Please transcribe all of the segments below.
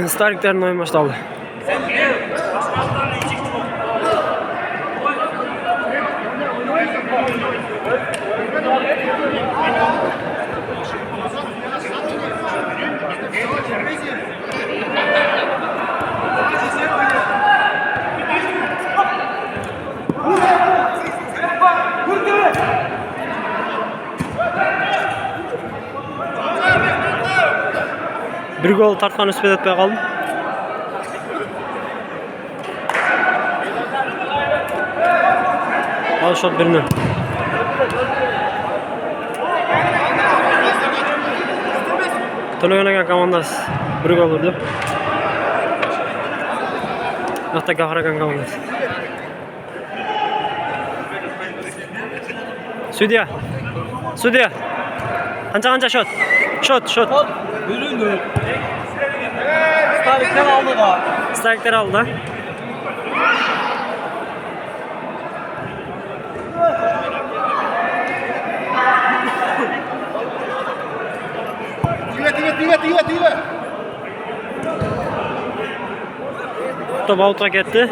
Stariklerin oyun başladı. Bir gol tartkan üspet etmeye kaldım. Al şut birini. Tolu oynagan komandas bir gol vurdu. Hatta gahragan komandas. Sudya. Sudya. Qancha shot. Shot. Bölündü. Starikler aldı da. Starikler aldı. Tüve. Top out'a ketdi.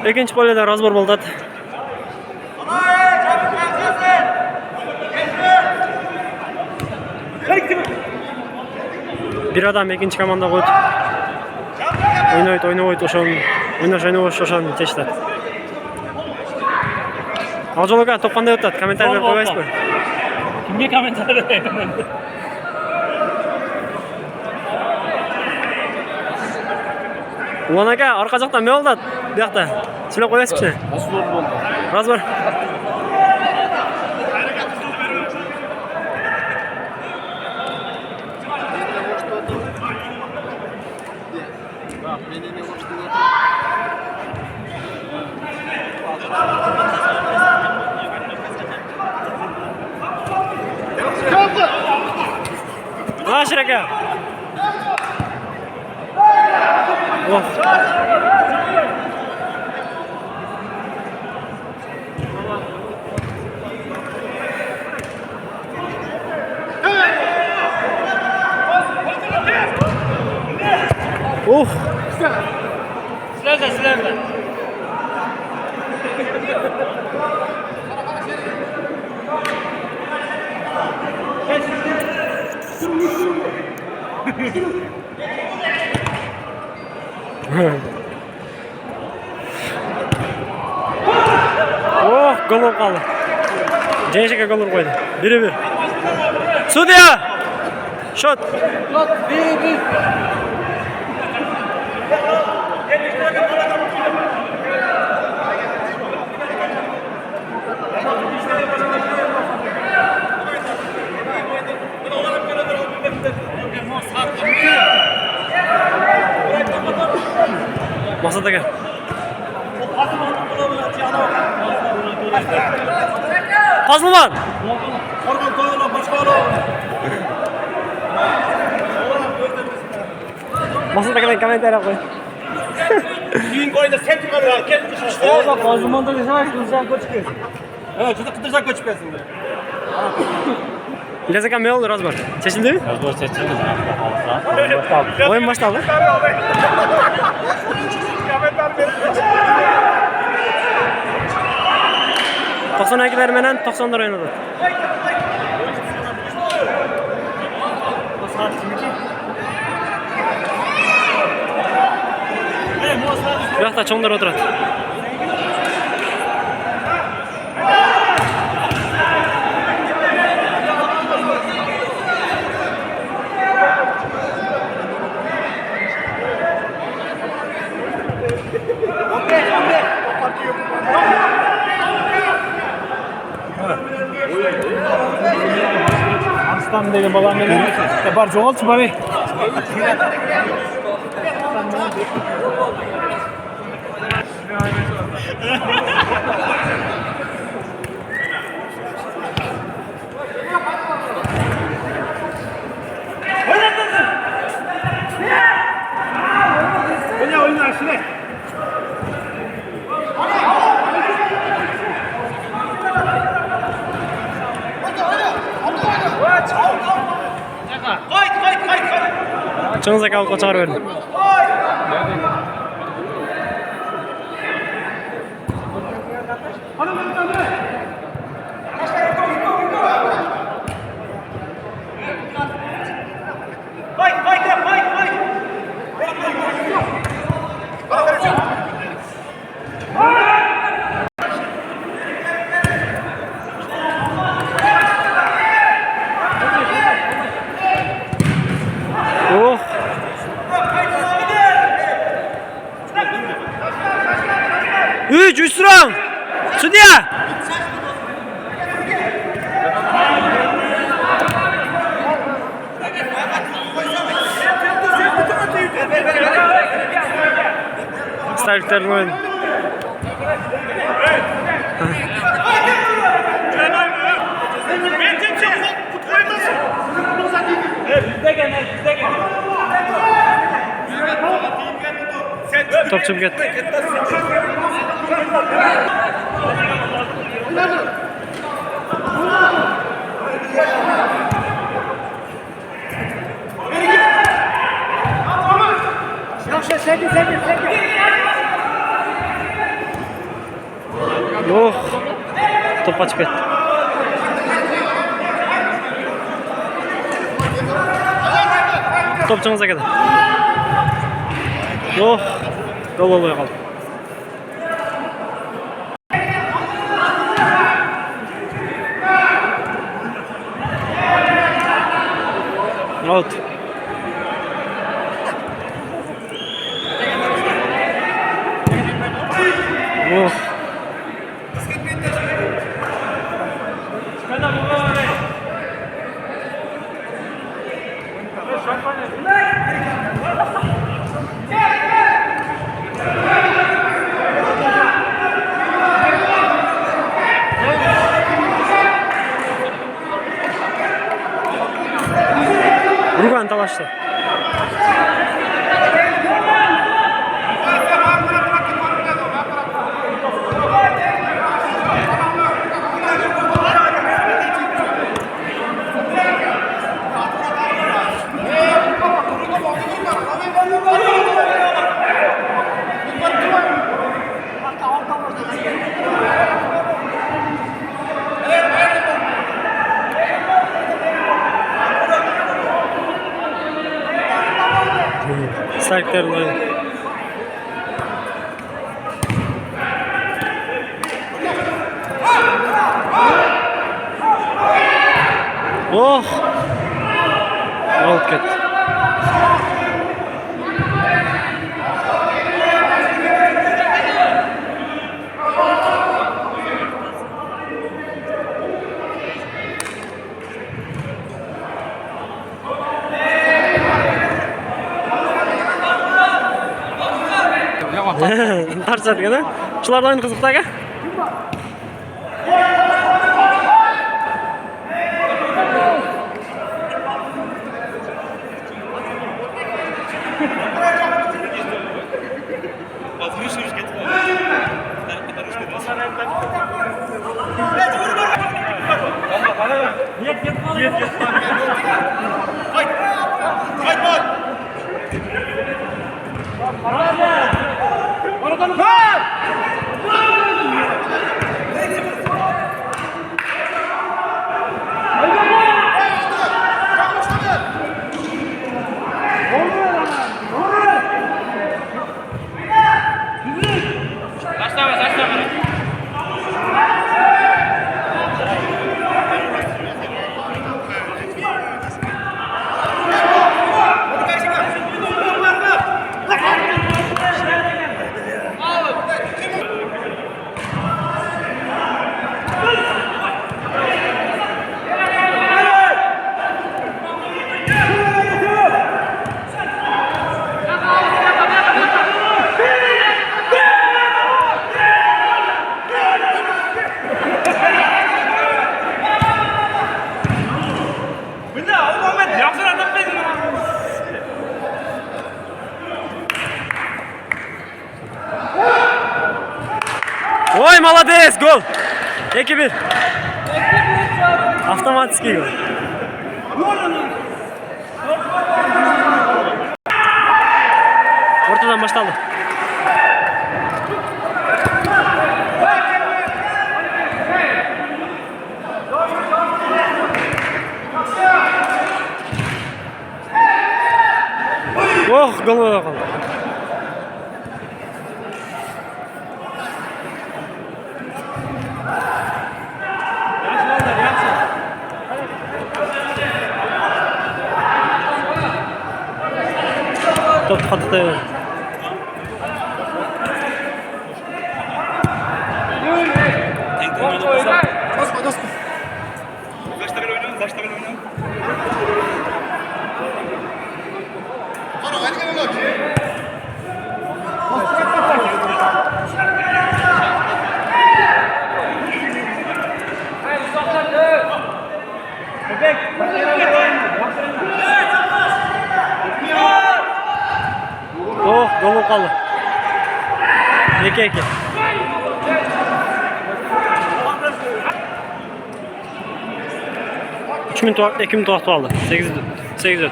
İkinci polda razbor bo'ldi. Bir adam ikinci komanda qo'ydi. O'ynaydi, o'shan teshdi. Hozir aka to'p qanday o'tadi? Kommentariylar qo'yaysizmi? Kimga kommentar berayapman? Ulan aka, orqa joqdan nima bo'ldi? Bu yoqda. Sizlar qo'yaysizmi? Razbor. Naşir aka. Oh. Oh. Sizlerle. Oh, gol olib qoldi. Jeyshga gol urib qo'ydi. 1-1. Sudya! Shot. Maqsad aka. Pazlıman. Maqsad akadan kommentariya qo'y. Keyingi oyunda sen turgan ketdi işte. Orada Pazlıman'da yaşamak kılacağın koç gelsin. Evet, juda qidirsan ko'chib kelsin. İlyas aka nima bo'ldi Razbor? Chechildimi? Razbor chechildi. O'yin boshlandi. To'qson ikkilar bilan 90'lar o'ynadi. Bu yoqda cho'nglar o'tiradi. Arslan dedi babam dedi. Yapar çoğalt bari. Oyna şuna. Topçunuz aka alıp çıkarıp berdi. Oh. Üç round. Sudya. Startlarını oynadı. Top çıkıp gitti. Oh. Top açıp gitti. Top çıkınıza kadar. Oh. Gol oluyor kaldı. Out. Oh. Rugan talaştı. Startlarını oynadı. Oh. Out gitti. Tartışat gene. Şularda oyun kızıkta aka. Oy, молодец, gol. 2-1. Avtomatski gol. başladı. Oh, gol kaldı. Top katıda. Kaç dakika oynuyorsun? Kaç dakika oynuyorsun? Oh, gol kaldı. 2-2. Üç minut vakti, 2 minut vakti aldı. 8-4.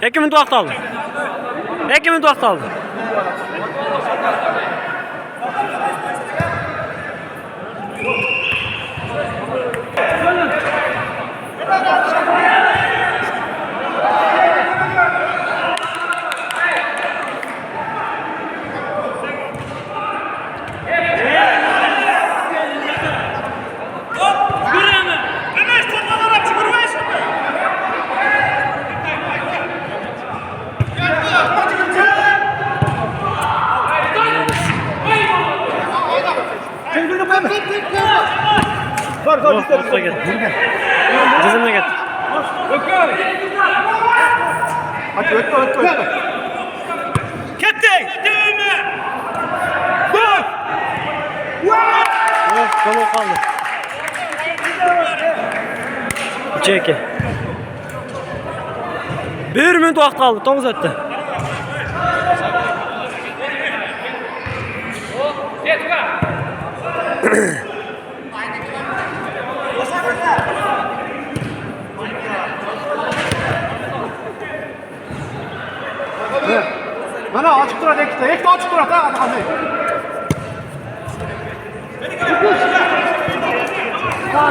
2 minut vakti aldı. 2 minut vakti aldı. Oh, orta geldi. Cezimle geldi. Hadi ötme. Ketting! Gol! Oh, gol kaldı. 2-2. 1 minut vakti kaldı. 9 etti. Bana açık dur hadi ekte açık dur hadi.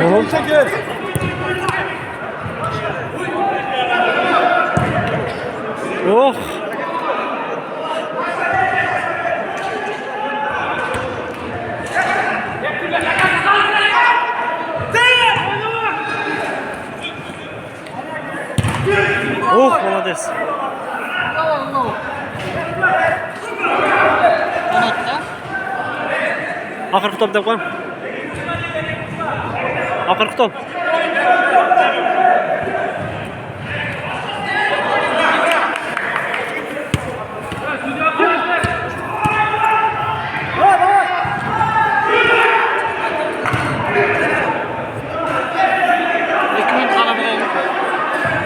Oğlum. Oh. Oh, молодец. Akırkı top dep koyayım. Akırkı top.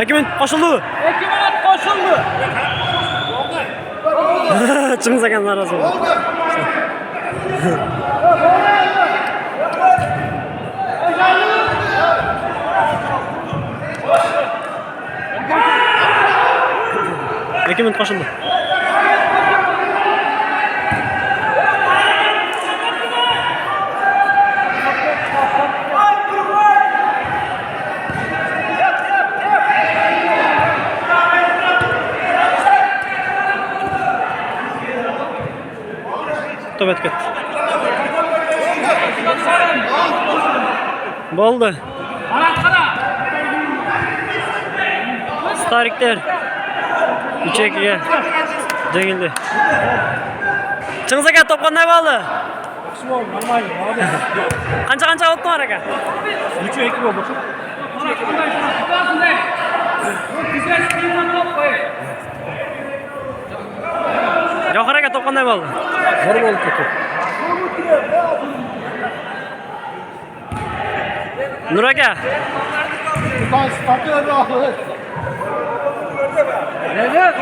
Ekimin koşuldu. Ekimin koşuldu. Çıkınsa kendine razı oldu. Ekimin koşuldu. Top etket. Boldu. Starikler. 3-2'ye jengildi. Çıngsa gel top qanday boldi? Normal abi. Qancha o'tdi aka? 3-2 oldu. Yo'q aka top qanday boldi? Zor oldu top. Nur aka. Startı Ne?